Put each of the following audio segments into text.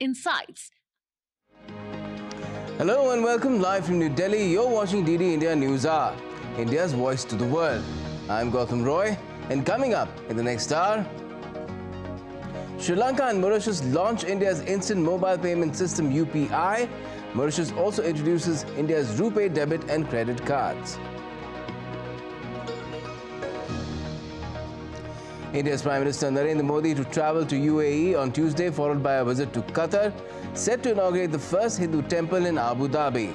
insights. Hello and welcome live from New Delhi. You're watching DD India News Hour, India's voice to the world. I'm Gautam Roy, and coming up in the next hour, Sri Lanka and Mauritius launch India's instant mobile payment system UPI. Mauritius also introduces India's RuPay debit and credit cards. India's Prime Minister Narendra Modi to travel to UAE on Tuesday, followed by a visit to Qatar, set to inaugurate the first Hindu temple in Abu Dhabi.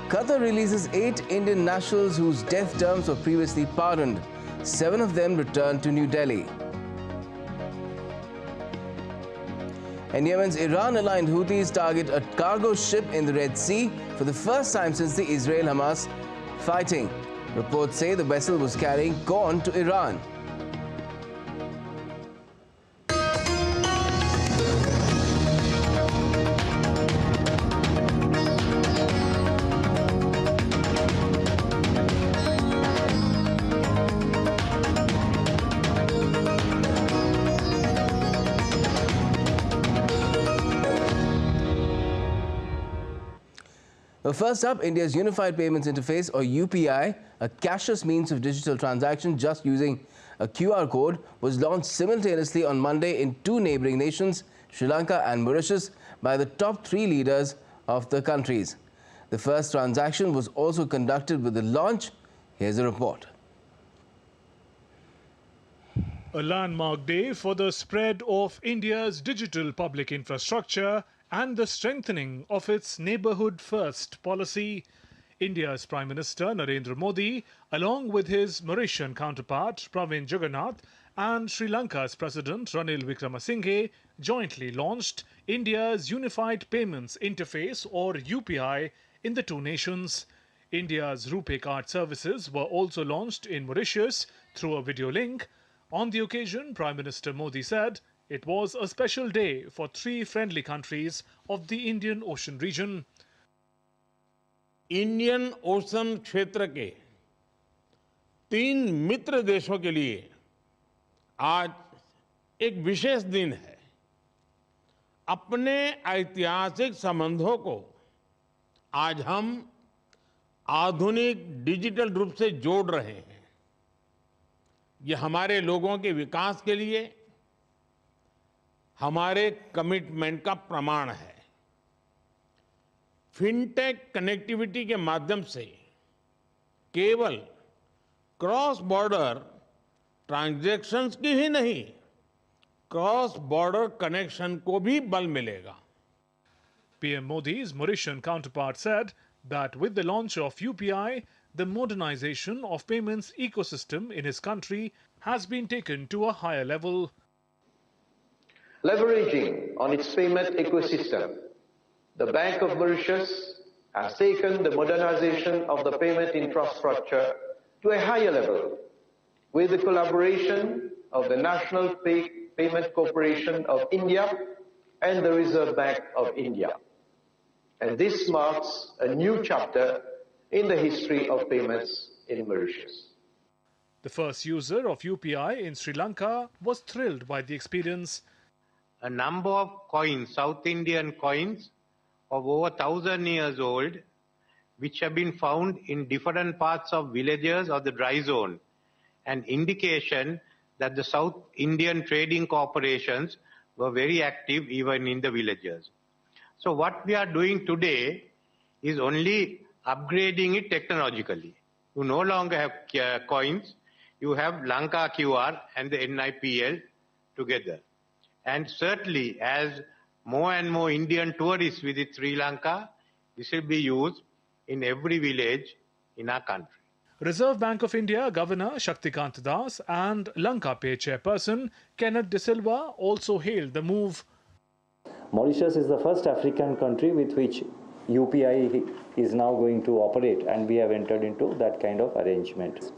Qatar releases 8 Indian nationals whose death terms were previously pardoned. 7 of them returned to New Delhi. And Yemen's Iran-aligned Houthis target a cargo ship in the Red Sea for the first time since the Israel-Hamas fighting. Reports say the vessel was carrying corn to Iran. Well, first up, India's Unified Payments Interface, or UPI, a cashless means of digital transaction just using a QR code, was launched simultaneously on Monday in 2 neighboring nations, Sri Lanka and Mauritius, by the top 3 leaders of the countries. The first transaction was also conducted with the launch. Here's a report. A landmark day for the spread of India's digital public infrastructure and the strengthening of its neighbourhood-first policy. India's Prime Minister Narendra Modi, along with his Mauritian counterpart Pravin Jagannath and Sri Lanka's President Ranil Wickremesinghe, jointly launched India's Unified Payments Interface, or UPI, in the 2 nations. India's RuPay card services were also launched in Mauritius through a video link. On the occasion, Prime Minister Modi said it was a special day for 3 friendly countries of the Indian Ocean region. Indian ocean क्षेत्र के 3 मित्र देशों के लिए आज एक विशेष दिन है। अपने ऐतिहासिक संबंधों को आज हम आधुनिक डिजिटल रूप से जोड़ रहे हैं। ये हमारे लोगों के विकास के लिए हमारे कमिटमेंट का प्रमाण है। फिनटेक कनेक्टिविटी के माध्यम से केवल क्रॉस बॉर्डर ट्रांजैक्शंस की ही नहीं, क्रॉस बॉर्डर कनेक्शन को भी बल मिलेगा। PM Modi's Mauritian counterpart said that with the launch of UPI, the modernization of payments ecosystem in his country has been taken to a higher level. Leveraging on its payment ecosystem, the Bank of Mauritius has taken the modernization of the payment infrastructure to a higher level with the collaboration of the National Payment Corporation of India and the Reserve Bank of India. And this marks a new chapter in the history of payments in Mauritius. The first user of UPI in Sri Lanka was thrilled by the experience. A number of coins, South Indian coins of over 1,000 years old, which have been found in different parts of villages of the dry zone, an indication that the South Indian trading corporations were very active even in the villages. So what we are doing today is only upgrading it technologically. You no longer have coins, you have Lanka QR and the NIPL together. And certainly, as more and more Indian tourists visit Sri Lanka, this will be used in every village in our country. Reserve Bank of India Governor Shaktikant Das and Lanka Pay chairperson Kenneth De Silva also hailed the move. Mauritius is the first African country with which UPI is now going to operate, and we have entered into that kind of arrangement.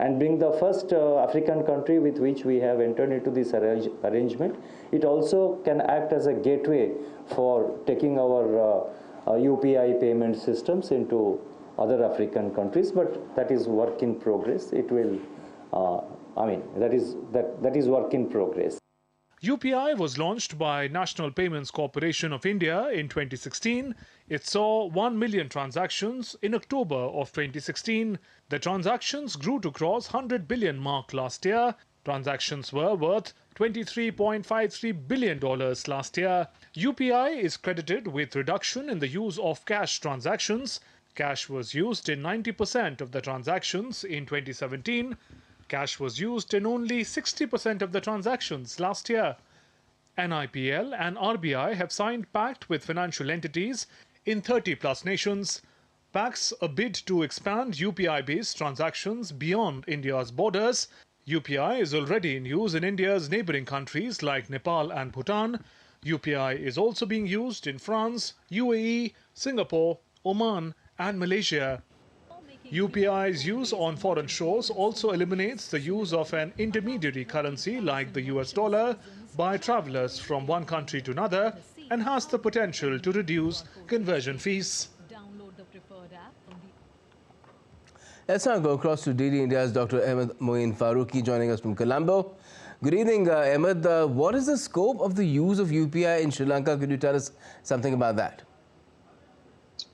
And being the first African country with which we have entered into this arrangement, it also can act as a gateway for taking our UPI payment systems into other African countries, but that is work in progress. It will, that is work in progress. UPI was launched by National Payments Corporation of India in 2016. It saw 1 million transactions in October of 2016. The transactions grew to cross 100 billion mark last year. Transactions were worth $23.53 billion last year. UPI is credited with reduction in the use of cash transactions. Cash was used in 90% of the transactions in 2017. Cash was used in only 60% of the transactions last year. NIPL and RBI have signed pact with financial entities in 30+ nations. Pacts a bid to expand UPI-based transactions beyond India's borders. UPI is already in use in India's neighbouring countries like Nepal and Bhutan. UPI is also being used in France, UAE, Singapore, Oman and Malaysia. UPI's use on foreign shores also eliminates the use of an intermediary currency like the US dollar by travellers from one country to another and has the potential to reduce conversion fees. Let's now go across to DD India's Dr. Ahmed Moin Faruqi joining us from Colombo. Good evening, Ahmed. What is the scope of the use of UPI in Sri Lanka? Could you tell us something about that?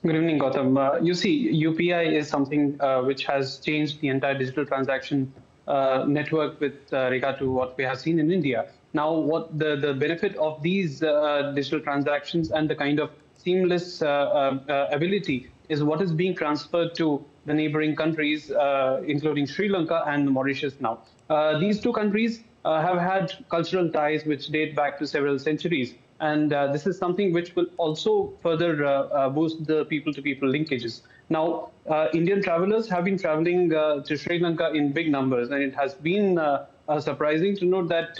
Good evening, Gautam. You see, UPI is something which has changed the entire digital transaction network with regard to what we have seen in India. Now, what the benefit of these digital transactions and the kind of seamless ability is what is being transferred to the neighboring countries, including Sri Lanka and Mauritius now. These two countries have had cultural ties which date back to several centuries. And this is something which will also further boost the people-to-people linkages. Now, Indian travelers have been traveling to Sri Lanka in big numbers, and it has been surprising to note that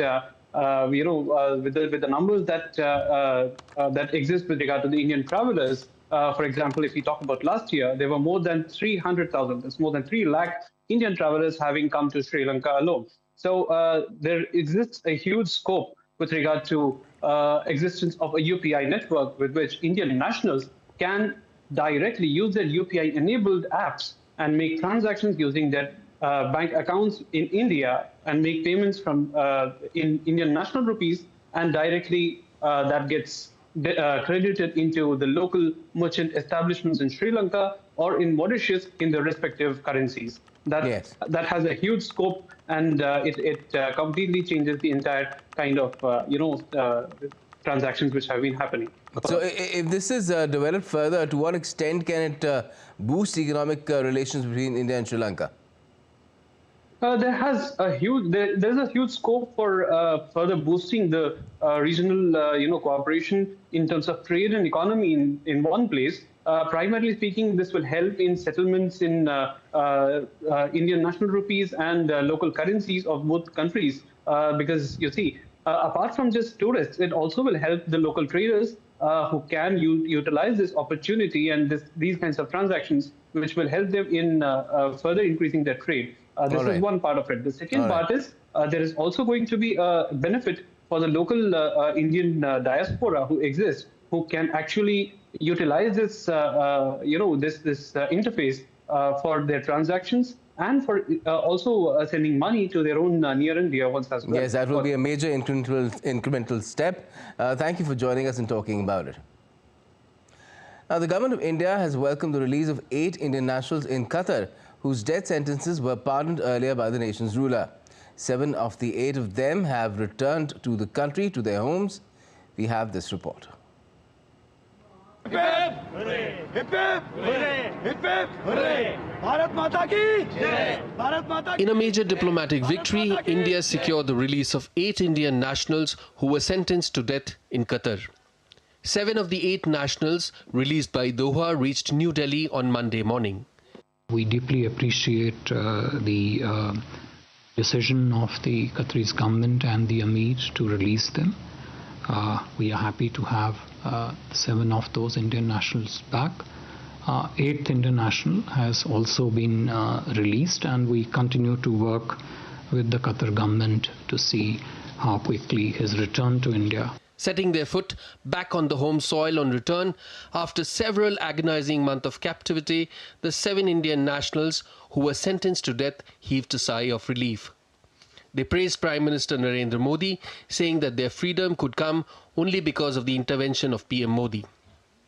with the numbers that exist with regard to the Indian travelers. For example, if we talk about last year, there were more than 300,000. That's more than 3 lakh Indian travelers having come to Sri Lanka alone. So there exists a huge scope with regard to existence of a UPI network with which Indian nationals can directly use their UPI-enabled apps and make transactions using their bank accounts in India and make payments from in Indian national rupees, and directly that gets credited into the local merchant establishments in Sri Lanka or in Mauritius in the respective currencies. That has a huge scope, and it completely changes the entire kind of transactions which have been happening. So, if this is developed further, to what extent can it boost economic relations between India and Sri Lanka? There's a huge scope for further boosting the regional cooperation in terms of trade and economy in one place. Primarily speaking, this will help in settlements in Indian national rupees and local currencies of both countries, because you see, apart from just tourists, it also will help the local traders who can utilize this opportunity and these kinds of transactions, which will help them in further increasing their trade. This is one part of it. The second part is there is also going to be a benefit for the local Indian diaspora who exists, who can actually utilize this, this interface for their transactions and for also sending money to their own near and dear ones as well. Yes, that will be a major incremental step. Thank you for joining us and talking about it. Now, the government of India has welcomed the release of 8 Indian nationals in Qatar whose death sentences were pardoned earlier by the nation's ruler. 7 of the 8 of them have returned to the country, to their homes. We have this report. In a major diplomatic victory, India secured the release of 8 Indian nationals who were sentenced to death in Qatar. 7 of the 8 nationals released by Doha reached New Delhi on Monday morning. We deeply appreciate the decision of the Qataris government and the Amir to release them. We are happy to have 7 of those Indian nationals back. 8th Indian national has also been released, and we continue to work with the Qatar government to see how quickly his return to India. Setting their foot back on the home soil on return, after several agonizing months of captivity, the 7 Indian nationals who were sentenced to death heaved a sigh of relief. They praised Prime Minister Narendra Modi, saying that their freedom could come only because of the intervention of PM Modi.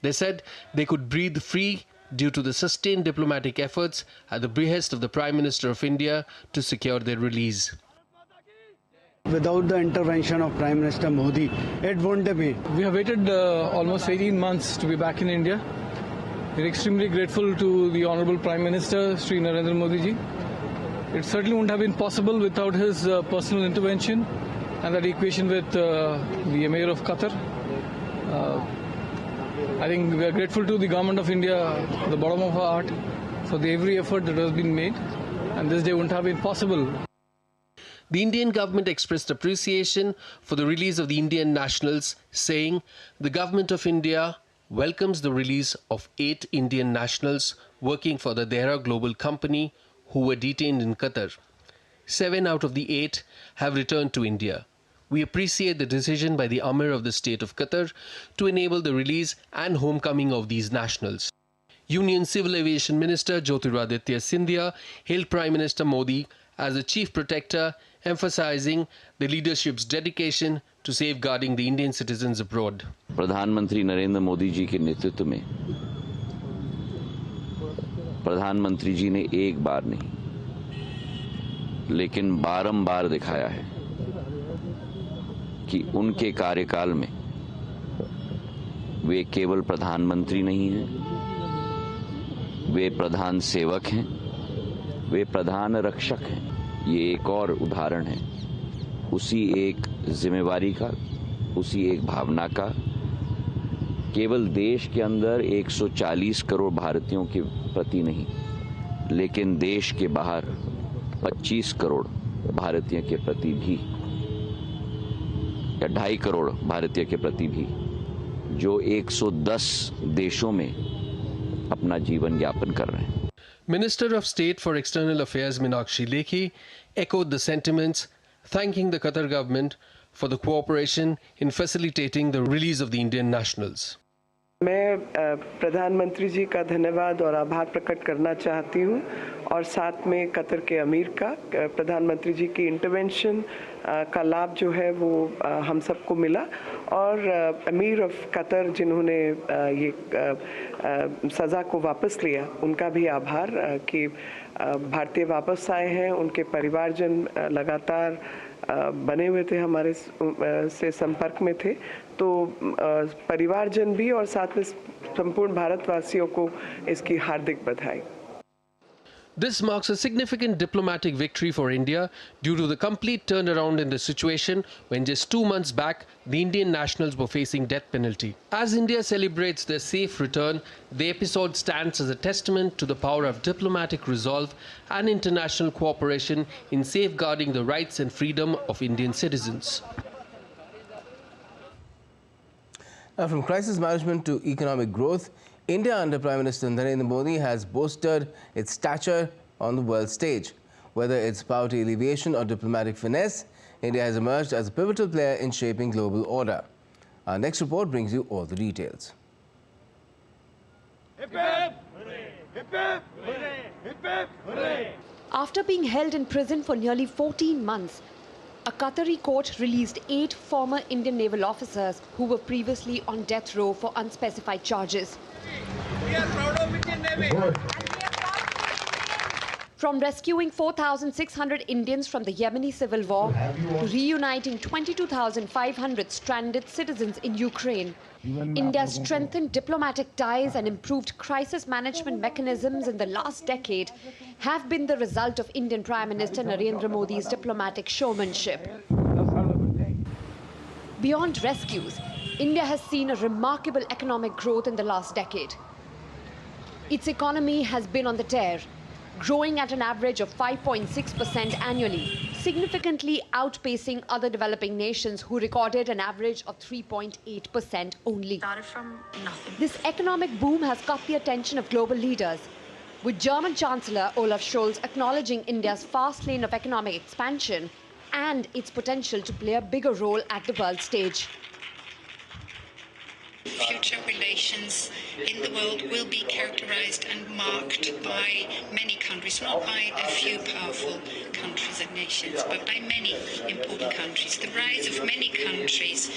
They said they could breathe free due to the sustained diplomatic efforts at the behest of the Prime Minister of India to secure their release. Without the intervention of Prime Minister Modi, it wouldn't have been. We have waited almost 18 months to be back in India. We're extremely grateful to the Honorable Prime Minister, Sri Narendra Modi ji. It certainly wouldn't have been possible without his personal intervention and that equation with the Emir of Qatar. I think we are grateful to the Government of India, from the bottom of our heart, for every effort that has been made, and this day wouldn't have been possible. The Indian government expressed appreciation for the release of the Indian nationals, saying the government of India welcomes the release of 8 Indian nationals working for the Dehra Global Company who were detained in Qatar. 7 out of the 8 have returned to India. We appreciate the decision by the Amir of the State of Qatar to enable the release and homecoming of these nationals. Union Civil Aviation Minister Jyotiraditya Scindia hailed Prime Minister Modi as the chief protector, emphasizing the leadership's dedication to safeguarding the Indian citizens abroad. प्रधानमंत्री नरेंद्र मोदी जी के नेतृत्व में प्रधानमंत्री जी ने एक बार नहीं लेकिन बारंबार दिखाया है कि उनके कार्यकाल में वे केवल प्रधानमंत्री नहीं हैं, वे प्रधान सेवक हैं, वे प्रधान रक्षक हैं। ये एक और उदाहरण है उसी एक जिम्मेवारी का, उसी एक भावना का। केवल देश के अंदर 140 करोड़ भारतीयों के प्रति नहीं, लेकिन देश के बाहर 25 करोड़ भारतीयों के प्रति भी, या 2.5 करोड़ भारतीय के प्रति भी, जो 110 देशों में अपना जीवन यापन कर रहे हैं। Minister of State for External Affairs Meenakshi Lekhi echoed the sentiments, thanking the Qatar government for the cooperation in facilitating the release of the Indian nationals. मैं प्रधानमंत्री जी का धन्यवाद और आभार प्रकट करना चाहती हूँ और साथ में कतर के अमीर का, प्रधानमंत्री जी की इंटरवेंशन का लाभ जो है वो हम सबको मिला और अमीर ऑफ कतर जिन्होंने ये सज़ा को वापस लिया उनका भी आभार कि भारतीय वापस आए हैं। उनके परिवारजन लगातार बने हुए थे, हमारे से संपर्क में थे, तो परिवारजन भी और साथ में संपूर्ण भारतवासियों को इसकी हार्दिक बधाई। This marks a significant diplomatic victory for India due to the complete turnaround in the situation when just 2 months back the Indian nationals were facing death penalty. As India celebrates their safe return, the episode stands as a testament to the power of diplomatic resolve and international cooperation in safeguarding the rights and freedom of Indian citizens. Now, from crisis management to economic growth, India under Prime Minister Narendra Modi has bolstered its stature on the world stage. Whether it's poverty alleviation or diplomatic finesse, India has emerged as a pivotal player in shaping global order. Our next report brings you all the details. Hip hip! Hooray! Hip hip! Hooray! Hip hip! Hooray! After being held in prison for nearly 14 months, a Qatari court released 8 former Indian naval officers who were previously on death row for unspecified charges. We are proud of Indian Navy. From rescuing 4,600 Indians from the Yemeni civil war to reuniting 22,500 stranded citizens in Ukraine, India's strengthened diplomatic ties and improved crisis management mechanisms in the last decade have been the result of Indian Prime Minister Narendra Modi's diplomatic showmanship. Beyond rescues, India has seen a remarkable economic growth in the last decade. Its economy has been on the tear, growing at an average of 5.6% annually, significantly outpacing other developing nations who recorded an average of 3.8% only. This economic boom has caught the attention of global leaders, with German Chancellor Olaf Scholz acknowledging India's fast lane of economic expansion and its potential to play a bigger role at the world stage. future relations in the world will be characterized and marked by many countries, not by a few powerful countries and nations, but by many important countries. The rise of many countries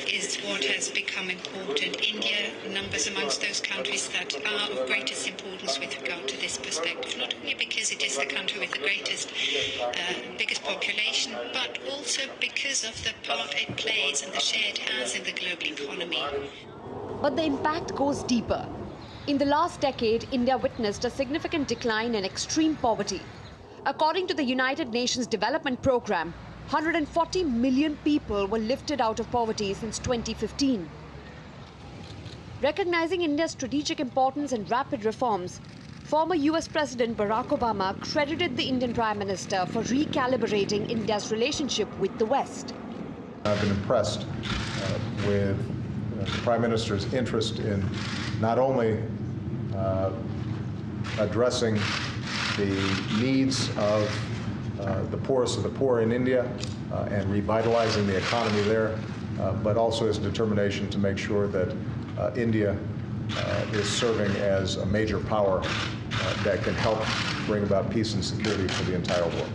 is what has become important. India numbers amongst those countries that are of greatest importance with regard to this perspective, not only because it is the country with the biggest population, but also because of the part it plays and the share it has in the global economy. But the impact goes deeper. In the last decade, India witnessed a significant decline in extreme poverty. According to the United Nations Development Programme, 140 million people were lifted out of poverty since 2015. Recognizing India's strategic importance and rapid reforms, former US President Barack Obama credited the Indian Prime Minister for recalibrating India's relationship with the West. I've been impressed with the Prime Minister's interest in not only addressing the needs of the poorest of the poor in India and revitalizing the economy there, but also his determination to make sure that India is serving as a major power that can help bring about peace and security for the entire world.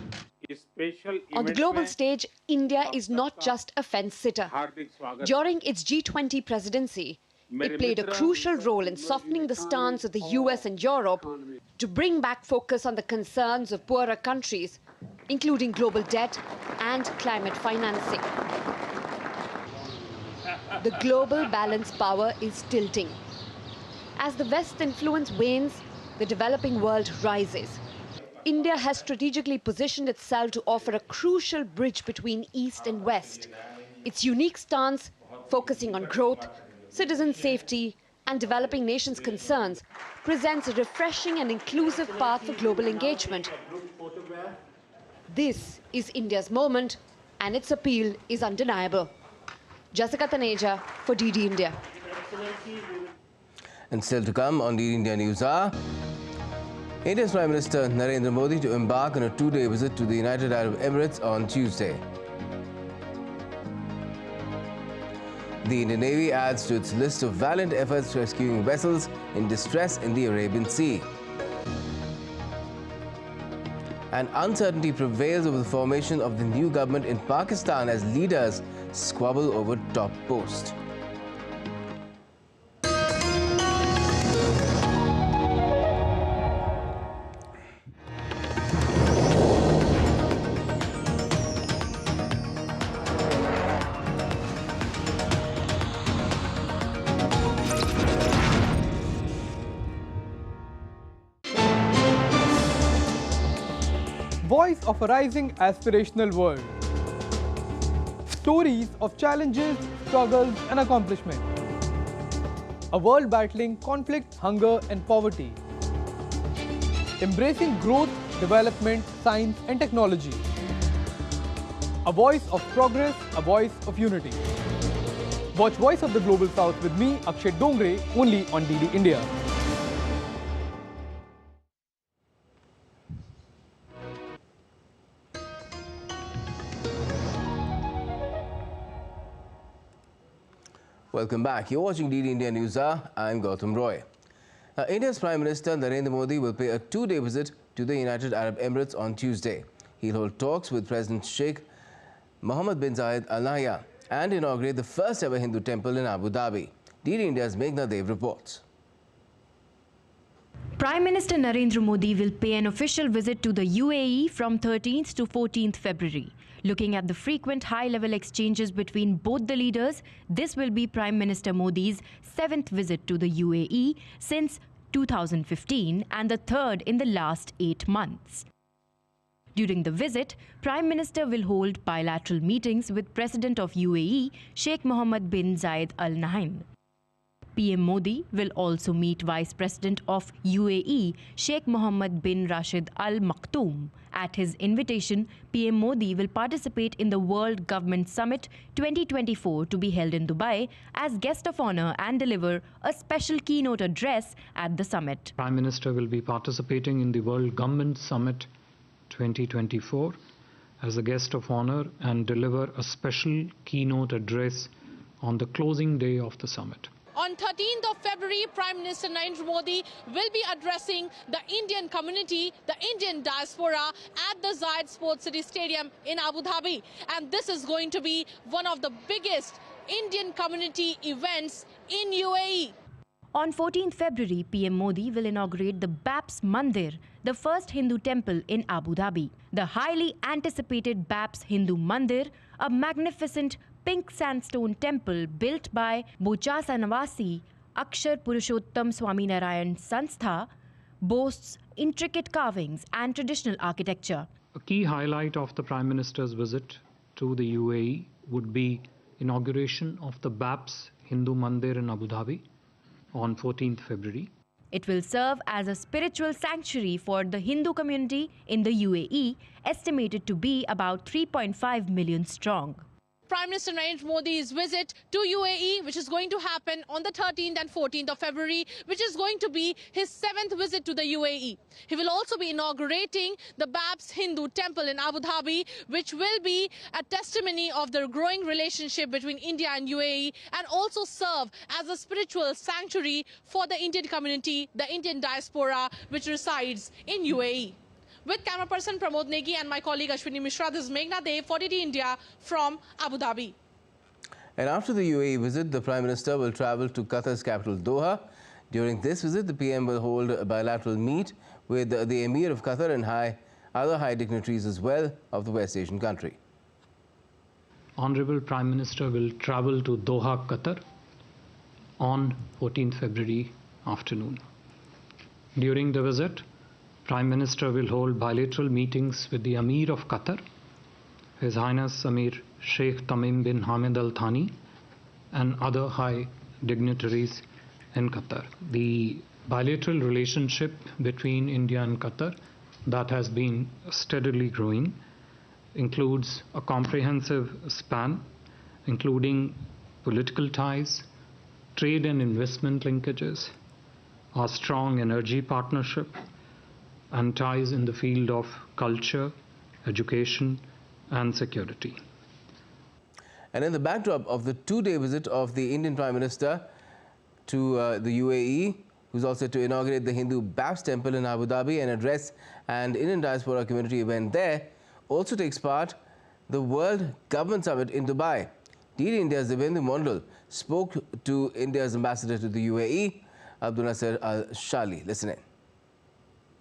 On the global stage, India is not just a fence-sitter. During its G20 presidency, it played a crucial role in softening the stance of the US and Europe to bring back focus on the concerns of poorer countries, including global debt and climate financing. The global balance power is tilting. As the West's influence wanes, the developing world rises. India has strategically positioned itself to offer a crucial bridge between East and West. Its unique stance, focusing on growth, citizen safety, and developing nations' concerns, presents a refreshing and inclusive path for global engagement. This is India's moment, and its appeal is undeniable. Jessica Taneja for DD India. And still to come on DD India News are India's Prime Minister Narendra Modi to embark on a two-day visit to the United Arab Emirates on Tuesday. The Indian Navy adds to its list of valiant efforts rescuing vessels in distress in the Arabian Sea. And uncertainty prevails over the formation of the new government in Pakistan as leaders squabble over top post. Voice of a rising aspirational world. Stories of challenges, struggles and accomplishment. A world battling conflict, hunger and poverty. Embracing growth, development, science and technology. A voice of progress, a voice of unity. Watch Voice of the Global South with me, Akshay Dongre, only on DD India. Welcome back. You're watching DD India News Hour. I'm Gautam Roy. India's Prime Minister Narendra Modi will pay a two-day visit to the United Arab Emirates on Tuesday. He'll hold talks with President Sheikh Mohammed bin Zayed Al Nahyan and inaugurate the first ever Hindu temple in Abu Dhabi. DD India's Meghna Dev reports. Prime Minister Narendra Modi will pay an official visit to the UAE from 13th to 14th February. Looking at the frequent high-level exchanges between both the leaders, this will be Prime Minister Modi's 7th visit to the UAE since 2015 and the third in the last 8 months. During the visit, Prime Minister will hold bilateral meetings with President of UAE, Sheikh Mohammed bin Zayed Al Nahyan. PM Modi will also meet Vice President of UAE, Sheikh Mohammed bin Rashid Al Maktoum. At his invitation, PM Modi will participate in the World Government Summit 2024 to be held in Dubai as guest of honor and deliver a special keynote address at the summit. Prime Minister will be participating in the World Government Summit 2024 as a guest of honor and deliver a special keynote address on the closing day of the summit. On 13th of February, Prime Minister Narendra Modi will be addressing the Indian community, the Indian diaspora at the Zayed Sports City Stadium in Abu Dhabi. And this is going to be one of the biggest Indian community events in UAE. On 14th February, PM Modi will inaugurate the Baps Mandir, the first Hindu temple in Abu Dhabi. The highly anticipated Baps Hindu Mandir, a magnificent pink sandstone temple built by Bochasa Navasi Akshar Purushottam Swaminarayan Sanstha, boasts intricate carvings and traditional architecture. A key highlight of the Prime Minister's visit to the UAE would be inauguration of the Baps Hindu Mandir in Abu Dhabi on 14th February. It will serve as a spiritual sanctuary for the Hindu community in the UAE, estimated to be about 3.5 million strong. Prime Minister Narendra Modi's visit to UAE, which is going to happen on the 13th and 14th of February, which is going to be his 7th visit to the UAE. He will also be inaugurating the Baps Hindu Temple in Abu Dhabi, which will be a testimony of the growing relationship between India and UAE, and also serve as a spiritual sanctuary for the Indian community, the Indian diaspora, which resides in UAE. With camera person Pramod Negi and my colleague Ashwini Mishra, this is Meghna Dev for DD India from Abu Dhabi. And after the UAE visit, the Prime Minister will travel to Qatar's capital Doha. During this visit, the PM will hold a bilateral meet with the Emir of Qatar and other high dignitaries as well of the West Asian country. Honorable Prime Minister will travel to Doha, Qatar on 14th February afternoon. During the visit, Prime Minister will hold bilateral meetings with the Emir of Qatar, His Highness Amir Sheikh Tamim bin Hamad Al Thani, and other high dignitaries in Qatar. The bilateral relationship between India and Qatar that has been steadily growing includes a comprehensive span, including political ties, trade and investment linkages, a strong energy partnership, and ties in the field of culture, education, and security. And in the backdrop of the two-day visit of the Indian Prime Minister to the UAE, who's also to inaugurate the Hindu Baps Temple in Abu Dhabi and address an Indian diaspora community event there, also takes part the World Government Summit in Dubai. DD India's Devendu Mondal spoke to India's ambassador to the UAE, Abdul Nasser Al-Shali. Listen in.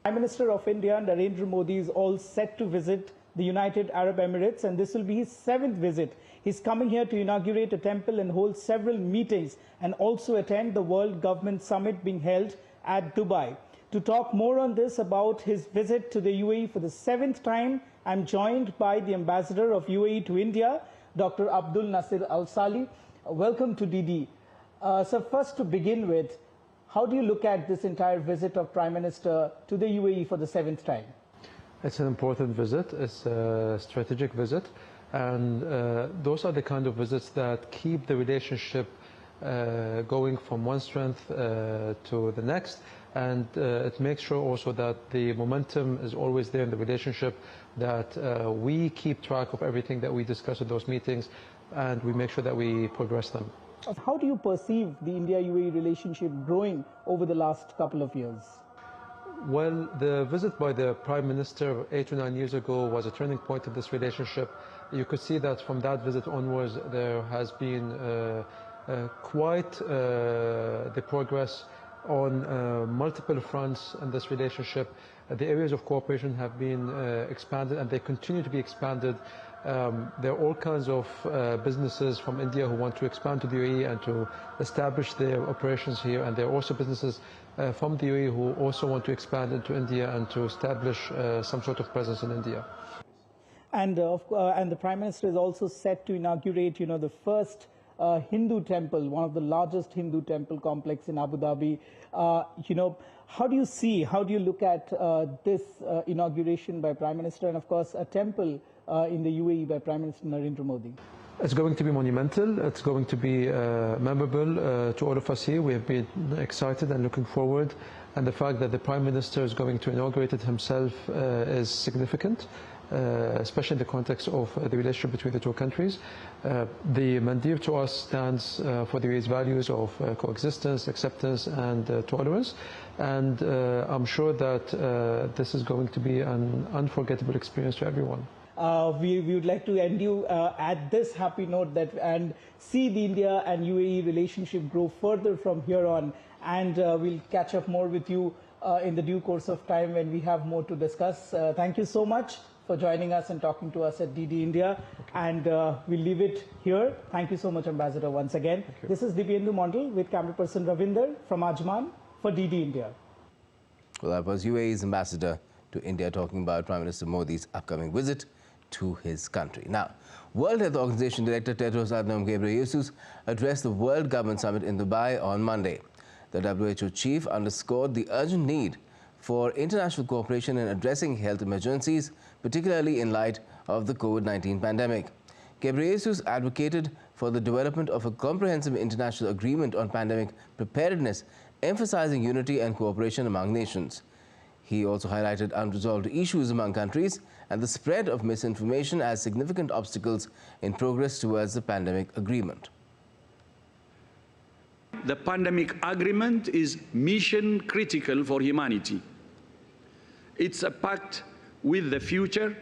Prime Minister of India, Narendra Modi, is all set to visit the United Arab Emirates, and this will be his 7th visit. He's coming here to inaugurate a temple and hold several meetings and also attend the World Government Summit being held at Dubai. To talk more on this about his visit to the UAE for the 7th time, I'm joined by the Ambassador of UAE to India, Dr. Abdul Nasser Al-Sali. Welcome to DD. So first, to begin with, how do you look at this entire visit of Prime Minister to the UAE for the 7th time? It's an important visit. It's a strategic visit. And those are the kind of visits that keep the relationship going from one strength to the next. And it makes sure also that the momentum is always there in the relationship, that we keep track of everything that we discuss at those meetings, and we make sure that we progress them. How do you perceive the India-UAE relationship growing over the last couple of years? Well, the visit by the Prime Minister 8 to 9 years ago was a turning point in this relationship. You could see that from that visit onwards, there has been quite the progress on multiple fronts in this relationship. The areas of cooperation have been expanded, and they continue to be expanded. There are all kinds of businesses from India who want to expand to the UAE and to establish their operations here, and there are also businesses from the UAE who also want to expand into India and to establish some sort of presence in India. And the Prime Minister is also set to inaugurate, the first Hindu temple, one of the largest Hindu temple complex in Abu Dhabi. How do you look at this inauguration by Prime Minister, and of course a temple in the UAE by Prime Minister Narendra Modi? It's going to be monumental. It's going to be memorable to all of us here. We have been excited and looking forward. And the fact that the Prime Minister is going to inaugurate it himself is significant. especially in the context of the relationship between the two countries. The Maldives to us stands for the UAE's values of coexistence, acceptance and tolerance, and I'm sure that this is going to be an unforgettable experience to everyone. We would like to end you at this happy note that and see the India and UAE relationship grow further from here on, and we'll catch up more with you in the due course of time when we have more to discuss. Thank you so much for joining us and talking to us at DD India, and we'll leave it here. Thank you so much, Ambassador, once again. This is Dibyendu Mondal with camera person Ravinder from Ajman for DD India. Well, that was UAE's ambassador to India talking about Prime Minister Modi's upcoming visit to his country. Now, World Health Organization Director Tedros Adhanom Ghebreyesus addressed the World Government Summit in Dubai on Monday. The WHO chief underscored the urgent need for international cooperation in addressing health emergencies, particularly in light of the COVID-19 pandemic. Ghebreyesus advocated for the development of a comprehensive international agreement on pandemic preparedness, emphasizing unity and cooperation among nations. He also highlighted unresolved issues among countries and the spread of misinformation as significant obstacles in progress towards the pandemic agreement. The pandemic agreement is mission critical for humanity. It's a pact with the future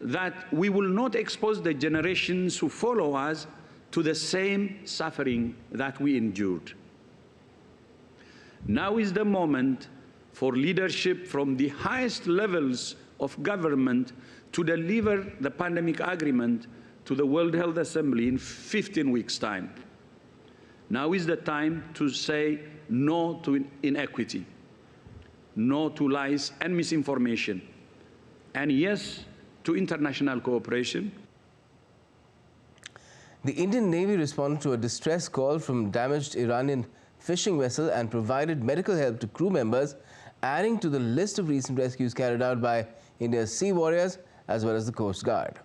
that we will not expose the generations who follow us to the same suffering that we endured. Now is the moment for leadership from the highest levels of government to deliver the pandemic agreement to the World Health Assembly in 15 weeks' time. Now is the time to say no to inequity, no to lies and misinformation, and yes to international cooperation. The Indian Navy responded to a distress call from a damaged Iranian fishing vessel and provided medical help to crew members, adding to the list of recent rescues carried out by India's sea warriors as well as the Coast Guard.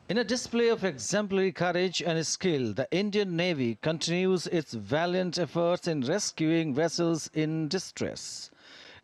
In a display of exemplary courage and skill, the Indian Navy continues its valiant efforts in rescuing vessels in distress.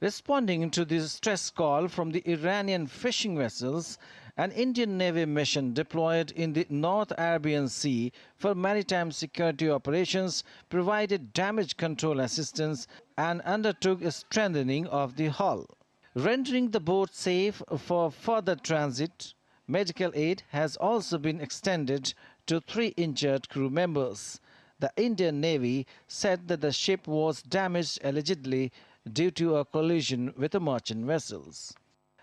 Responding to the distress call from the Iranian fishing vessels, an Indian Navy mission deployed in the North Arabian Sea for maritime security operations provided damage control assistance and undertook a strengthening of the hull. Rendering the boat safe for further transit, medical aid has also been extended to 3 injured crew members. The Indian Navy said that the ship was damaged allegedly due to a collision with the merchant vessels.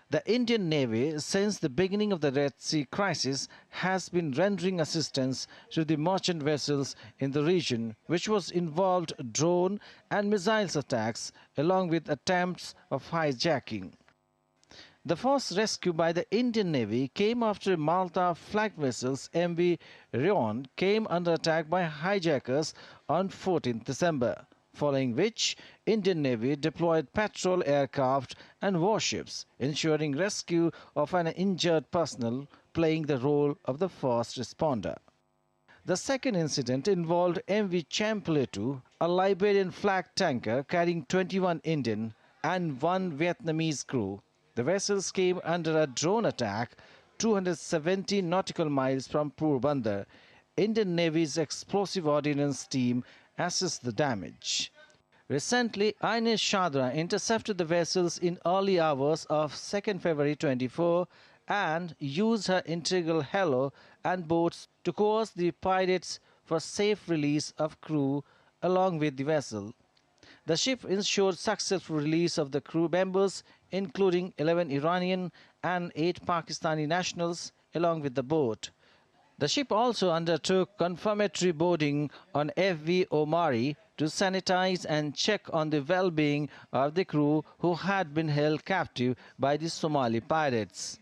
The Indian Navy, since the beginning of the Red Sea crisis, has been rendering assistance to the merchant vessels in the region, which was involved drone and missiles attacks along with attempts of hijacking. The first rescue by the Indian Navy came after Malta flagged vessels MV Rion came under attack by hijackers on 14 December, following which Indian Navy deployed patrol aircraft and warships, ensuring rescue of an injured personnel, playing the role of the first responder. The second incident involved MV Champlain, a Liberian flag tanker carrying 21 Indian and 1 Vietnamese crew. The vessels came under a drone attack 270 nautical miles from Porbandar. Indian Navy's explosive ordnance team assessed the damage. Recently, INS Shadra intercepted the vessels in early hours of 2nd February 24 and used her integral helo and boats to coerce the pirates for safe release of crew along with the vessel. The ship ensured successful release of the crew members, including 11 Iranian and 8 Pakistani nationals, along with the boat. The ship also undertook confirmatory boarding on FV Omari to sanitize and check on the well-being of the crew who had been held captive by the Somali pirates.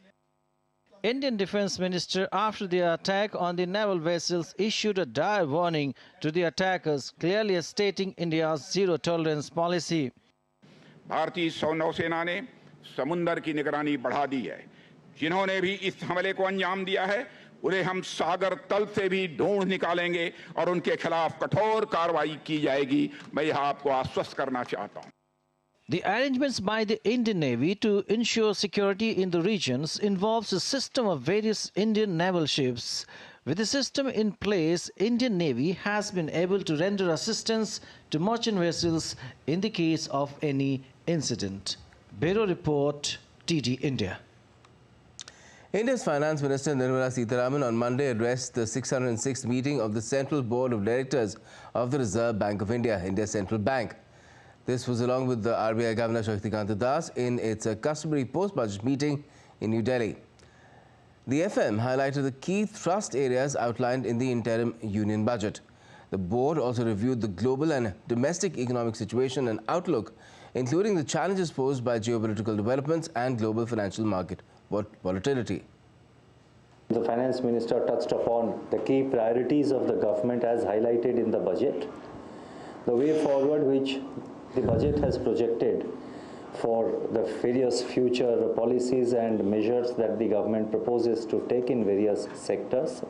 Indian Defence Minister, after the attack on the naval vessels, issued a dire warning to the attackers, clearly stating India's zero-tolerance policy. भारतीय नौसेना ने समुद्र की निगरानी बढ़ा दी है। जिन्होंने भी इस हमले को अंजाम दिया है, उन्हें हम सागर तल से भी ढूंढ निकालेंगे और उनके खिलाफ कठोर कार्रवाई की जाएगी। मैं यह आपको आश्वस्त करना चाहता हूं। The arrangements by the Indian Navy to ensure security in the regions involves a system of various Indian naval ships. With the system in place, Indian Navy has been able to render assistance to merchant vessels in the case of any incident. Bureau Report, TT India. India's Finance Minister Nirmala Sitharaman on Monday addressed the 606th meeting of the Central Board of Directors of the Reserve Bank of India, India's central bank. This was along with the RBI Governor Shaktikanta Das in its customary post-budget meeting in New Delhi. The FM highlighted the key thrust areas outlined in the interim union budget. The board also reviewed the global and domestic economic situation and outlook, including the challenges posed by geopolitical developments and global financial market volatility. The Finance Minister touched upon the key priorities of the government as highlighted in the budget, the way forward which the budget has projected for the various future policies and measures that the government proposes to take in various sectors.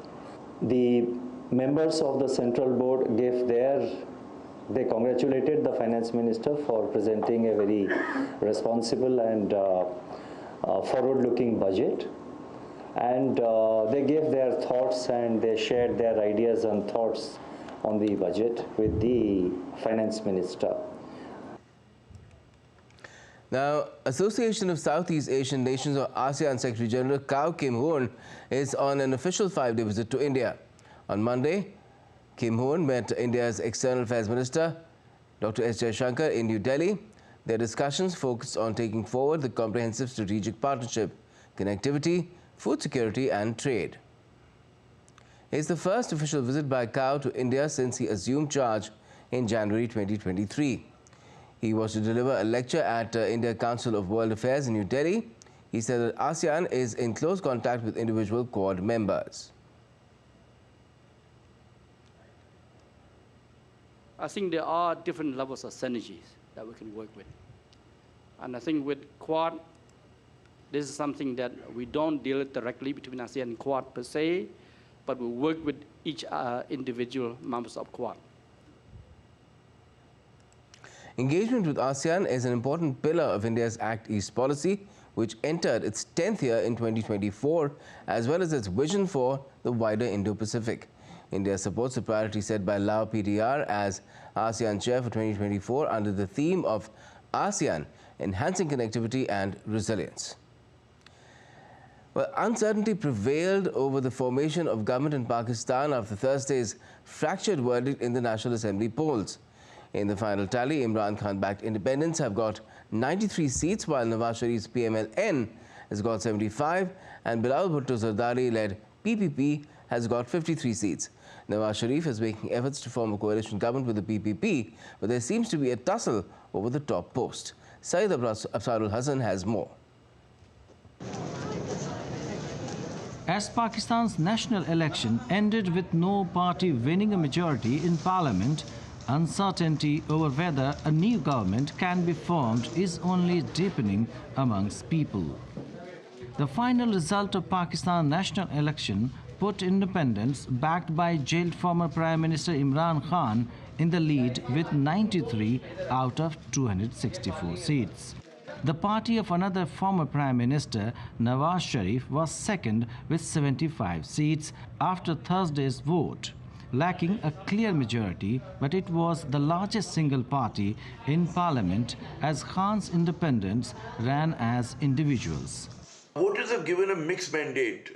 The members of the Central Board they congratulated the Finance Minister for presenting a very responsible and forward-looking budget, and they gave their thoughts and they shared their ideas and thoughts on the budget with the Finance Minister. Now, Association of Southeast Asian Nations or ASEAN Secretary General Kau Kim Hoorn is on an official 5-day visit to India. On Monday, Kim Hoorn met India's External Affairs Minister Dr. S. Jaishankar in New Delhi. Their discussions focused on taking forward the comprehensive strategic partnership, connectivity, food security and trade. It's the first official visit by Kau to India since he assumed charge in January 2023. He was to deliver a lecture at India Council of World Affairs in New Delhi. He said that ASEAN is in close contact with individual Quad members. I think there are different levels of synergies that we can work with. And I think with Quad, this is something that we don't deal directly between ASEAN and Quad per se, but we work with each individual members of Quad. Engagement with ASEAN is an important pillar of India's Act East policy, which entered its 10th year in 2024, as well as its vision for the wider Indo-Pacific. India supports the priority set by Lao PTR as ASEAN Chair for 2024 under the theme of ASEAN, Enhancing Connectivity and Resilience. Well, uncertainty prevailed over the formation of government in Pakistan after Thursday's fractured verdict in the National Assembly polls. In the final tally, Imran Khan-backed independents have got 93 seats, while Nawaz Sharif's PMLN has got 75, and Bilal Bhutto Zardari-led PPP has got 53 seats. Nawaz Sharif is making efforts to form a coalition government with the PPP, but there seems to be a tussle over the top post. Syed Absarul Hassan has more. As Pakistan's national election ended with no party winning a majority in parliament, uncertainty over whether a new government can be formed is only deepening amongst people. The final result of Pakistan's national election put independents backed by jailed former Prime Minister Imran Khan in the lead with 93 out of 264 seats. The party of another former Prime Minister, Nawaz Sharif, was second with 75 seats after Thursday's vote, lacking a clear majority, but it was the largest single party in parliament as Khan's independents ran as individuals. Voters have given a mixed mandate.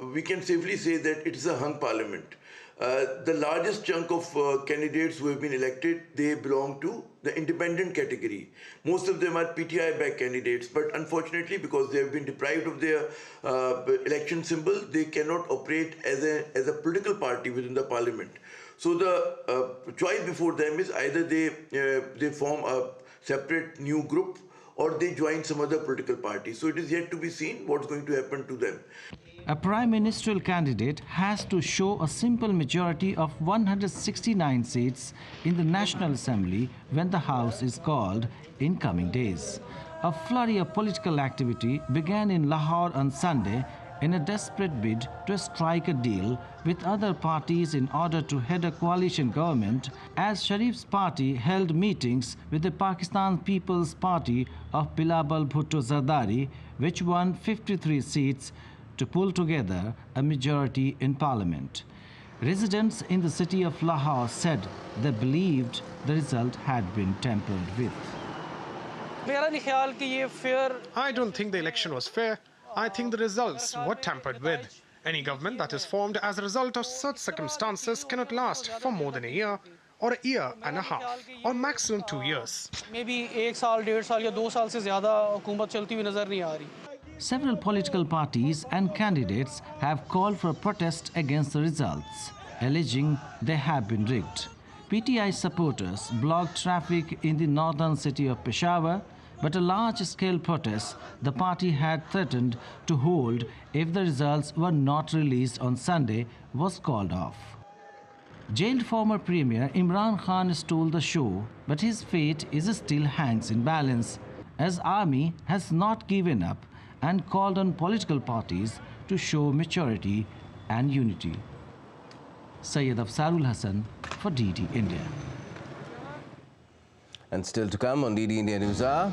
We can safely say that it is a hung parliament. The largest chunk of candidates who have been elected, they belong to the independent category. Most of them are PTI-backed candidates, but unfortunately, because they have been deprived of their election symbol, they cannot operate as a political party within the parliament. So the choice before them is either they form a separate new group or they join some other political party. So it is yet to be seen what's going to happen to them. A prime ministerial candidate has to show a simple majority of 169 seats in the National Assembly when the House is called in coming days. A flurry of political activity began in Lahore on Sunday in a desperate bid to strike a deal with other parties in order to head a coalition government, as Sharif's party held meetings with the Pakistan People's Party of Bilawal Bhutto Zardari, which won 53 seats to pull together a majority in parliament. Residents in the city of Lahore said they believed the result had been tampered with. I don't think the election was fair. I think the results were tampered with. Any government that is formed as a result of such circumstances cannot last for more than a year, or a year and a half, or maximum 2 years. Maybe 1 साल, 1.5 साल या 2 साल से ज़्यादा हुकूमत चलती हुई नजर नहीं आ रही. Several political parties and candidates have called for a protest against the results, alleging they have been rigged. PTI supporters blocked traffic in the northern city of Peshawar, but a large-scale protest the party had threatened to hold if the results were not released on Sunday was called off. Jailed former Premier Imran Khan stole the show, but his fate still hangs in balance, as army has not given up and called on political parties to show maturity and unity. Syed Afsarul Hassan for DD India. And still to come on DD India News Hour,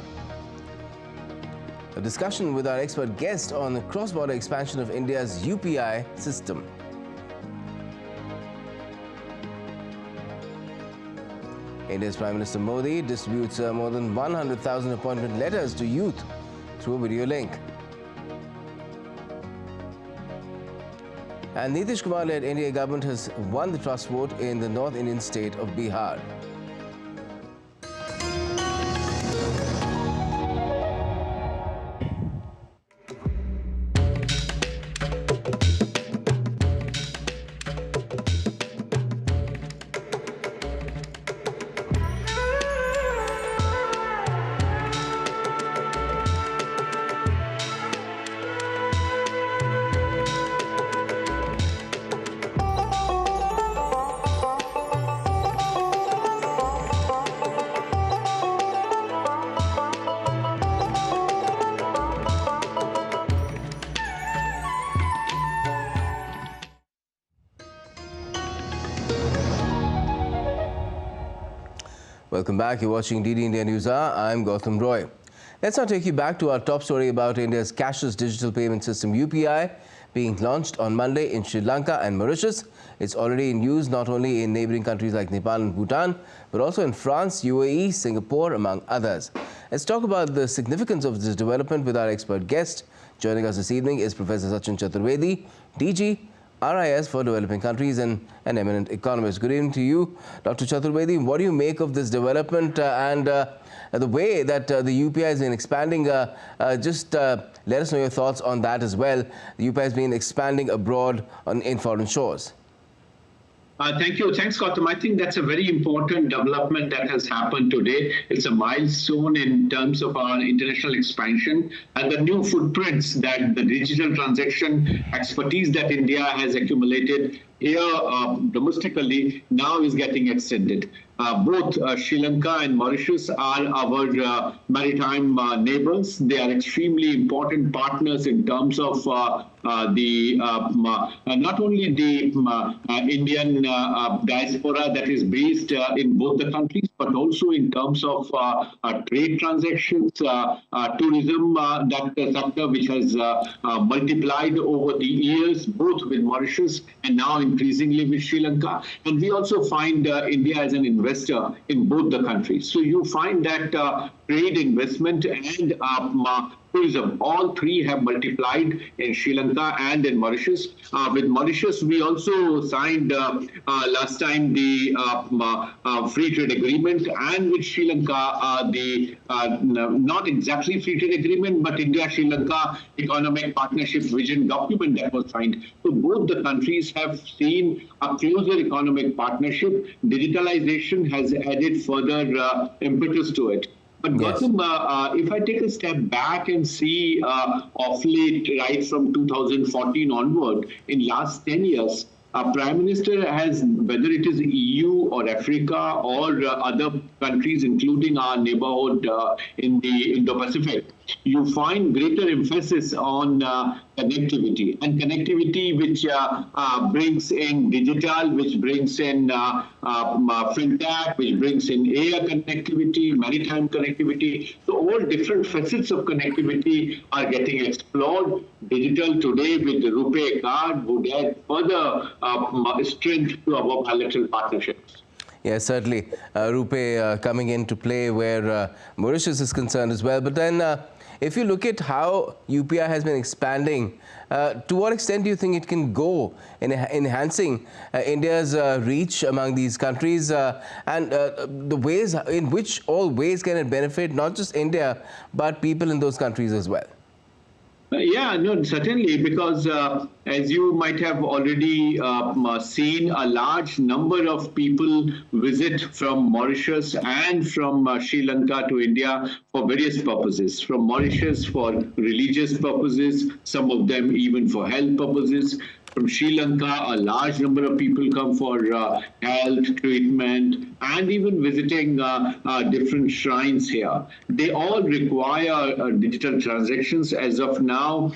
a discussion with our expert guest on the cross-border expansion of India's UPI system. India's Prime Minister Modi distributes more than 100,000 appointment letters to youth through a video link. And Nitish Kumar-led NDA government has won the trust vote in the North Indian state of Bihar. Welcome back. You're watching DD India News Hour. I'm Gautam Roy. Let's now take you back to our top story about India's cashless digital payment system UPI being launched on Monday in Sri Lanka and Mauritius. It's already in use not only in neighboring countries like Nepal and Bhutan, but also in France, UAE, Singapore, among others. Let's talk about the significance of this development with our expert guest. Joining us this evening is Professor Sachin Chaturvedi, DG, RIS for developing countries and an eminent economist. Good evening to you, Dr. Chaturvedi. What do you make of this development and the way that the UPI has been expanding? Just let us know your thoughts on that as well. The UPI has been expanding abroad in foreign shores. Thank you. Thanks, Gautam. I think that's a very important development that has happened today. It's a milestone in terms of our international expansion and the new footprints that the digital transaction expertise that India has accumulated here domestically now is getting extended. Both Sri Lanka and Mauritius are our maritime neighbors. They are extremely important partners in terms of not only the Indian diaspora that is based in both the countries, but also in terms of trade transactions, tourism, that sector which has multiplied over the years, both with Mauritius and now increasingly with Sri Lanka. And we also find India as an investor in both the countries. So you find that trade, investment and tourism, all three have multiplied in Sri Lanka and in Mauritius. With Mauritius, we also signed last time the free trade agreement, and with Sri Lanka, the not exactly free trade agreement, but India-Sri Lanka economic partnership vision document that was signed. So both the countries have seen a closer economic partnership. Digitalization has added further impetus to it. But Gautam, if I take a step back and see of late, right from 2014 onward, in last 10 years, Prime Minister has, whether it is EU or Africa or other countries, including our neighborhood in the Indo-Pacific, you find greater emphasis on connectivity, and connectivity which brings in digital, which brings in fintech, which brings in air connectivity, maritime connectivity. So all different facets of connectivity are getting explored. Digital today with the RuPay card would add further strength to our bilateral partnerships. Yes, certainly. RuPay coming into play where Mauritius is concerned as well. But then if you look at how UPI has been expanding, to what extent do you think it can go in enhancing India's reach among these countries and the ways in which all ways can it benefit not just India but people in those countries as well? Yeah, no, certainly, because as you might have already seen, a large number of people visit from Mauritius and from Sri Lanka to India for various purposes. From Mauritius for religious purposes, some of them even for health purposes. From Sri Lanka, a large number of people come for health, treatment, and even visiting different shrines here. They all require digital transactions. As of now,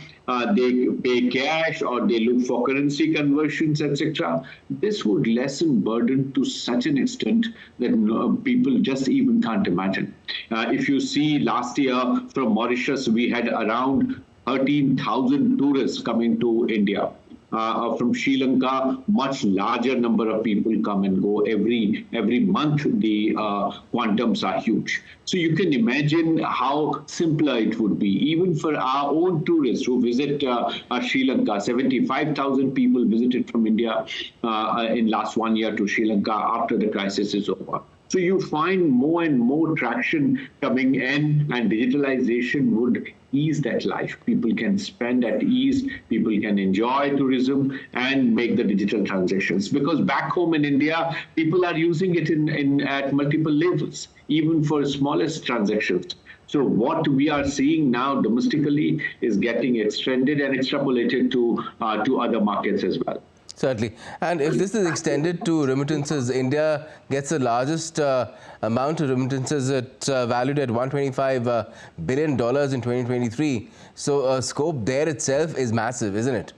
they pay cash or they look for currency conversions, etc. This would lessen burden to such an extent that people just even can't imagine. If you see last year from Mauritius, we had around 13,000 tourists coming to India. From Sri Lanka, much larger number of people come and go every month. The quantums are huge. So you can imagine how simpler it would be, even for our own tourists who visit Sri Lanka. 75,000 people visited from India in last 1 year to Sri Lanka after the crisis is over. So you find more and more traction coming in, and digitalization would ease that life. People can spend at ease, people can enjoy tourism and make the digital transactions. Because back home in India, people are using it at multiple levels, even for smallest transactions. So what we are seeing now domestically is getting extended and extrapolated to other markets as well. Certainly. And if this is extended to remittances, India gets the largest amount of remittances valued at $125 billion in 2023. So scope there itself is massive, isn't it?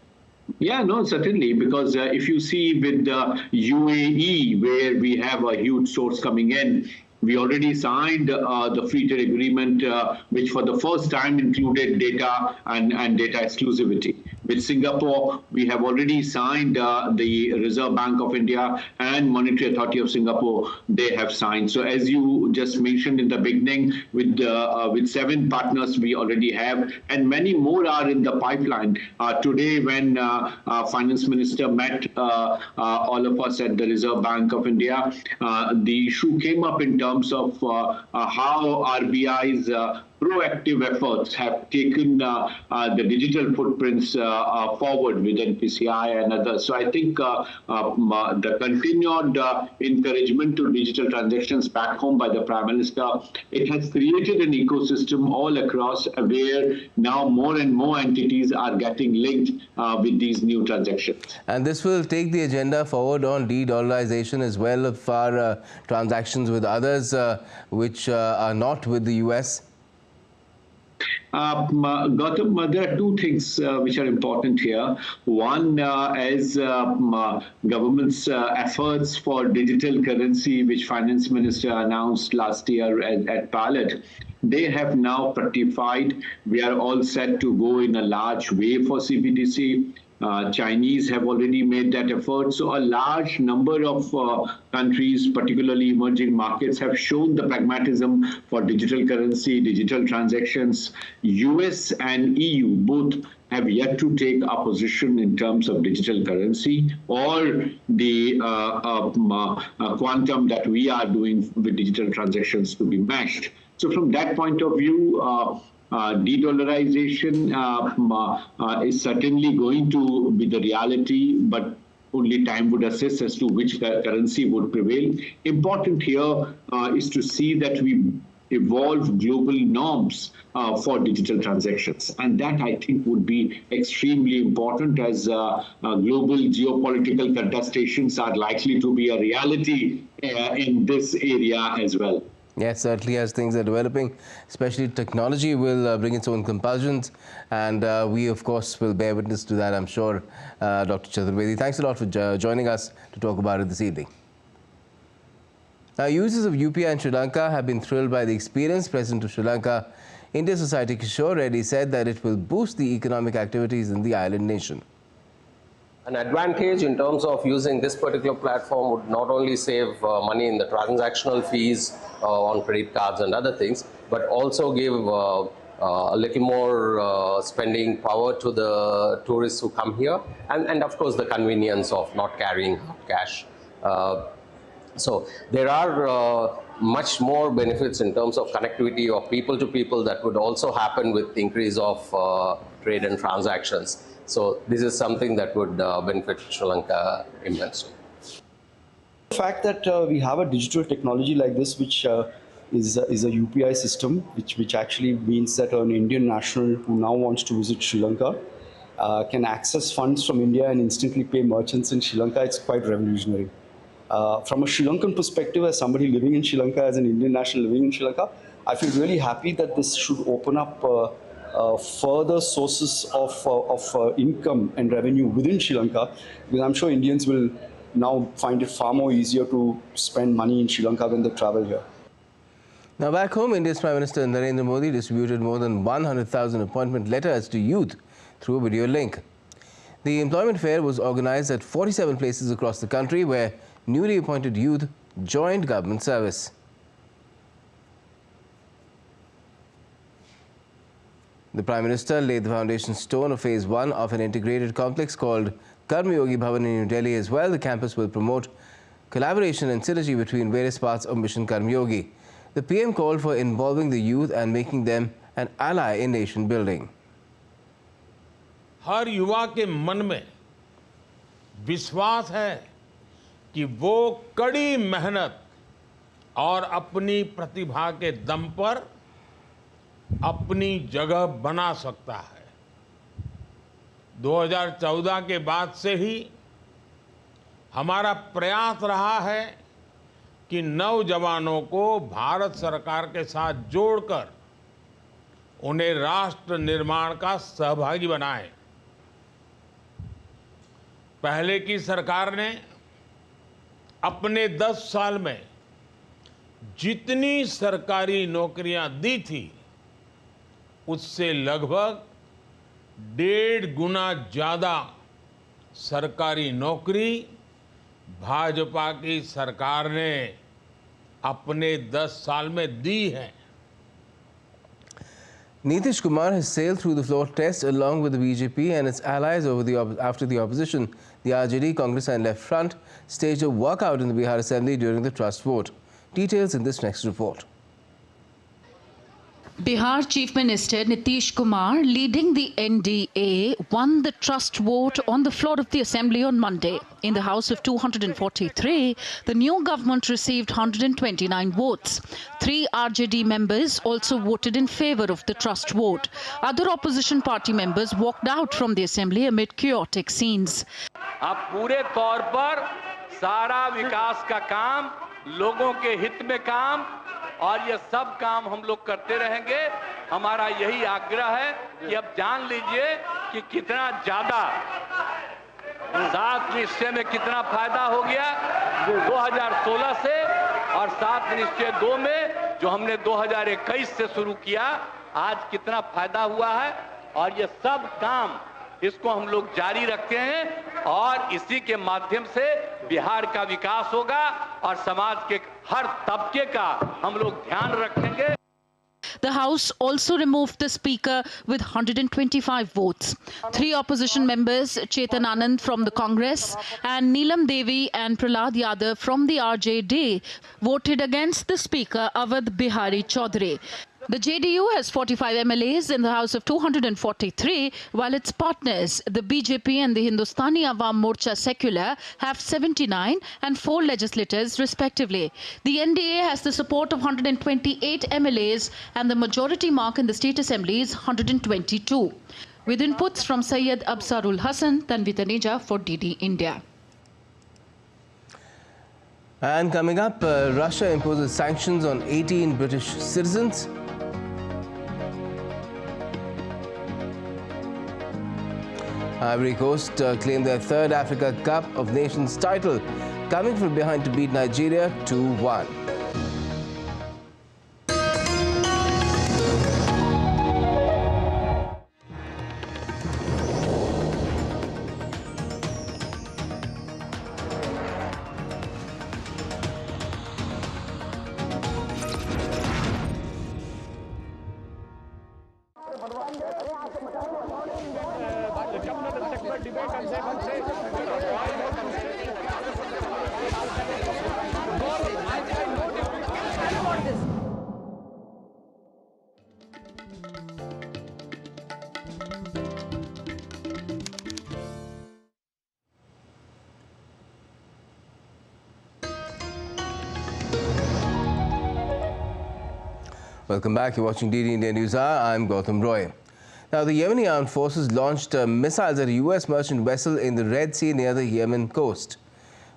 Yeah, no, certainly, because if you see with the UAE, where we have a huge source coming in, we already signed the free trade agreement, which for the first time included data and data exclusivity. With Singapore, we have already signed the Reserve Bank of India and Monetary Authority of Singapore. They have signed. So as you just mentioned in the beginning, with 7 partners we already have, and many more are in the pipeline. Today, when Finance Minister met all of us at the Reserve Bank of India, the issue came up in terms of how RBI's proactive efforts have taken the digital footprints forward with NPCI and others. So I think the continued encouragement to digital transactions back home by the Prime Minister, it has created an ecosystem all across where now more and more entities are getting linked with these new transactions. And this will take the agenda forward on de-dollarization as well of our transactions with others which are not with the US. Gautam, there are 2 things which are important here. One, as government's efforts for digital currency, which Finance Minister announced last year at Pilot, they have now fructified. We are all set to go in a large way for CBDC. Chinese have already made that effort. So a large number of countries, particularly emerging markets, have shown the pragmatism for digital currency, digital transactions. US and EU both have yet to take a position in terms of digital currency or the quantum that we are doing with digital transactions to be matched. So from that point of view, de-dollarization is certainly going to be the reality, but only time would assess as to which currency would prevail. Important here is to see that we evolve global norms for digital transactions. And that, I think, would be extremely important as global geopolitical contestations are likely to be a reality in this area as well. Yes, certainly as things are developing, especially technology will bring its own compulsions, and we of course will bear witness to that, I'm sure. Dr. Chaturvedi, thanks a lot for joining us to talk about it this evening. Now, users of UPI in Sri Lanka have been thrilled by the experience. President of Sri Lanka, India Society Kishore Reddy said that it will boost the economic activities in the island nation. An advantage in terms of using this particular platform would not only save money in the transactional fees on credit cards and other things, but also give a little more spending power to the tourists who come here, and of course the convenience of not carrying cash. So there are much more benefits in terms of connectivity of people to people that would also happen with the increase of trade and transactions. So this is something that would benefit Sri Lanka immensely. The fact that we have a digital technology like this, which is a UPI system, which actually means that an Indian national who now wants to visit Sri Lanka can access funds from India and instantly pay merchants in Sri Lanka, it's quite revolutionary. From a Sri Lankan perspective, as somebody living in Sri Lanka, as an Indian national living in Sri Lanka, I feel really happy that this should open up further sources of income and revenue within Sri Lanka, because I'm sure Indians will now find it far more easier to spend money in Sri Lanka when they travel here. Now back home, India's Prime Minister Narendra Modi distributed more than 100,000 appointment letters to youth through a video link. The employment fair was organized at 47 places across the country where newly appointed youth joined government service. The Prime Minister laid the foundation stone of Phase 1 of an integrated complex called Karmayogi Bhavan in New Delhi as well. The campus will promote collaboration and synergy between various parts of Mission Karmayogi. The PM called for involving the youth and making them an ally in nation building. हर युवा के मन में विश्वास है कि वो कड़ी मेहनत और अपनी प्रतिभा के दम पर अपनी जगह बना सकता है। 2014 के बाद से ही हमारा प्रयास रहा है कि नौजवानों को भारत सरकार के साथ जोड़कर उन्हें राष्ट्र निर्माण का सहभागी बनाएं। पहले की सरकार ने अपने 10 साल में जितनी सरकारी नौकरियां दी थी, उससे लगभग 1.5 गुना ज्यादा सरकारी नौकरी भाजपा की सरकार ने अपने 10 साल में दी है। Nitish Kumar has sailed through the floor test along with the BJP and its allies after the opposition, the RJD, Congress and Left Front, staged a walkout in the Bihar Assembly during the trust vote. Details in this next report. Bihar Chief Minister Nitish Kumar, leading the NDA, won the trust vote on the floor of the Assembly on Monday. In the House of 243, the new government received 129 votes. 3 RJD members also voted in favour of the trust vote. Other opposition party members walked out from the Assembly amid chaotic scenes. अब पूरे तौर पर सारा विकास का काम, लोगों के हित में काम, और ये सब काम हम लोग करते रहेंगे। हमारा यही आग्रह है कि अब जान लीजिए कि कितना ज्यादा 7 निश्चय में कितना फायदा हो गया 2016 से, और 7 निश्चय 2 में जो हमने 2021 से शुरू किया, आज कितना फायदा हुआ है। और ये सब काम इसको हम लोग जारी रखते हैं और इसी के माध्यम से बिहार का विकास होगा और समाज के हर तबके का हम लोग ध्यान रखेंगे। The House also removed the Speaker with 125 votes. 3 opposition members, Chetan Anand from the Congress and Neelam Devi and Prahlad Yadav from the RJD, voted against the Speaker, Awadh Bihari Chaudhary. The JDU has 45 MLAs in the House of 243, while its partners, the BJP and the Hindustani Awam Morcha Secular, have 79 and 4 legislators respectively. The NDA has the support of 128 MLAs and the majority mark in the state assembly is 122. With inputs from Syed Absarul Hassan, Tanvi Taneja for DD India. And coming up, Russia imposes sanctions on 18 British citizens. Ivory Coast claimed their third Africa Cup of Nations title, coming from behind to beat Nigeria 2-1. Welcome back. You're watching DD India News Hour. I'm Gautam Roy. Now, the Yemeni armed forces launched missiles at a U.S. merchant vessel in the Red Sea near the Yemen coast.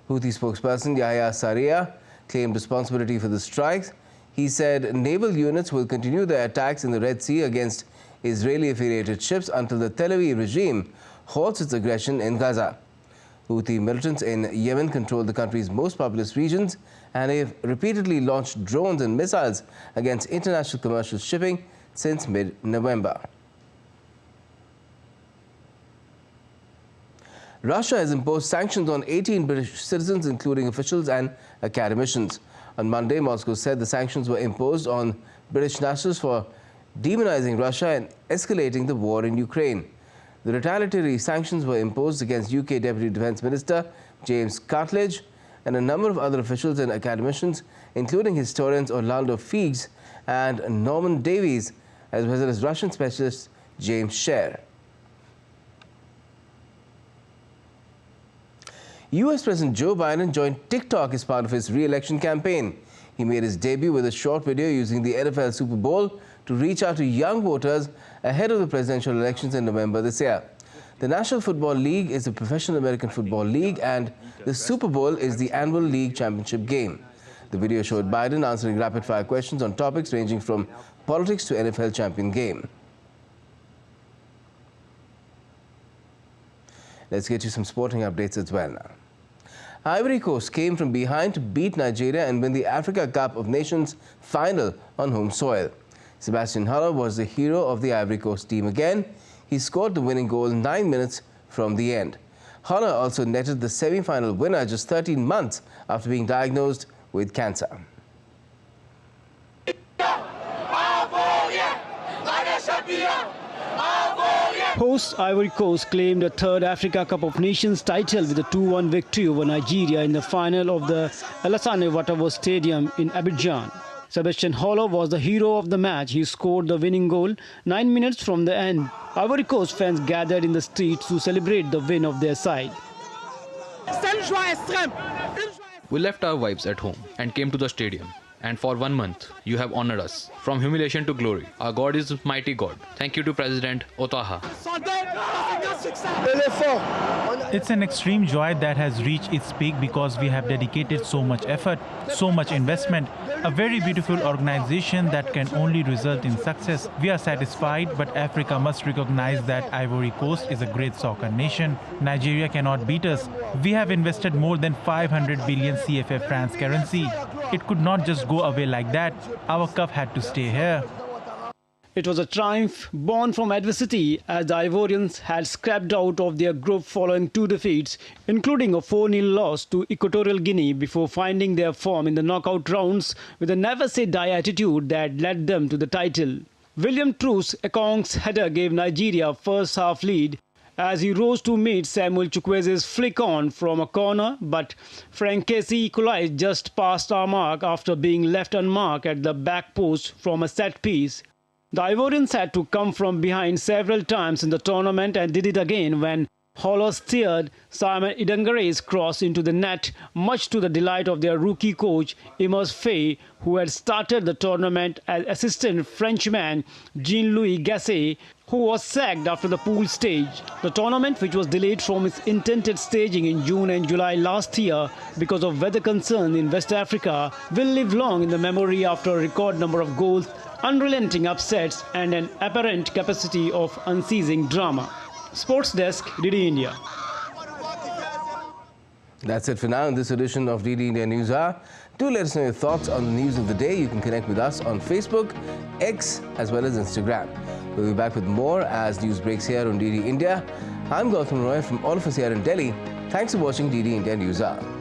Houthi spokesperson Yahya Sarriah claimed responsibility for the strikes. He said naval units will continue their attacks in the Red Sea against Israeli-affiliated ships until the Tel Aviv regime halts its aggression in Gaza. Houthi militants in Yemen control the country's most populous regions and have repeatedly launched drones and missiles against international commercial shipping since mid-November. Russia has imposed sanctions on 18 British citizens, including officials and academicians. On Monday, Moscow said the sanctions were imposed on British nationals for demonizing Russia and escalating the war in Ukraine. The retaliatory sanctions were imposed against UK Deputy Defence Minister James Cartledge and a number of other officials and academicians, including historians Orlando Figes and Norman Davies, as well as Russian specialist James Sher. US President Joe Biden joined TikTok as part of his re-election campaign. He made his debut with a short video using the NFL Super Bowl to reach out to young voters ahead of the presidential elections in November this year. The National Football League is a professional American football league, and the Super Bowl is the annual league championship game. The video showed Biden answering rapid-fire questions on topics ranging from politics to NFL champion game. Let's get you some sporting updates as well now. Ivory Coast came from behind to beat Nigeria and win the Africa Cup of Nations final on home soil. Sebastian Haller was the hero of the Ivory Coast team again. He scored the winning goal 9 minutes from the end. Haller also netted the semi-final winner just 13 months after being diagnosed with cancer. Hosts Ivory Coast claimed a third Africa Cup of Nations title with a 2-1 victory over Nigeria in the final of the Alassane Ouattara Stadium in Abidjan. Sebastian Haller was the hero of the match. He scored the winning goal 9 minutes from the end. Ivory Coast fans gathered in the streets to celebrate the win of their side. We left our wives at home and came to the stadium. And for 1 month, you have honored us. From humiliation to glory, our God is mighty God. Thank you to President Otaha. It's an extreme joy that has reached its peak because we have dedicated so much effort, so much investment, a very beautiful organization that can only result in success. We are satisfied, but Africa must recognize that Ivory Coast is a great soccer nation. Nigeria cannot beat us. We have invested more than 500 billion CFA francs currency. It could not just go away like that. Our cup had to stay here. It was a triumph born from adversity as the Ivorians had scrapped out of their group following 2 defeats, including a 4-0 loss to Equatorial Guinea before finding their form in the knockout rounds with a never-say-die attitude that led them to the title. William Truss Ekong's header gave Nigeria a first-half lead as he rose to meet Samuel Chukwueze's flick on from a corner, but Frank Casey equalized just past our mark after being left unmarked at the back post from a set piece. The Ivorians had to come from behind several times in the tournament and did it again when Haller steered Simon Idangare's cross into the net, much to the delight of their rookie coach Emerse Faye, who had started the tournament as assistant Frenchman Jean-Louis Gasset, who was sacked after the pool stage. The tournament, which was delayed from its intended staging in June and July last year because of weather concerns in West Africa, will live long in the memory after a record number of goals, unrelenting upsets and an apparent capacity of unceasing drama. Sports Desk, DD India. That's it for now in this edition of DD India News Hour. Do let us know your thoughts on the news of the day. You can connect with us on Facebook, X, as well as Instagram. We'll be back with more as news breaks here on DD India. I'm Gautam Roy from all of us here in Delhi. Thanks for watching DD India News Hour.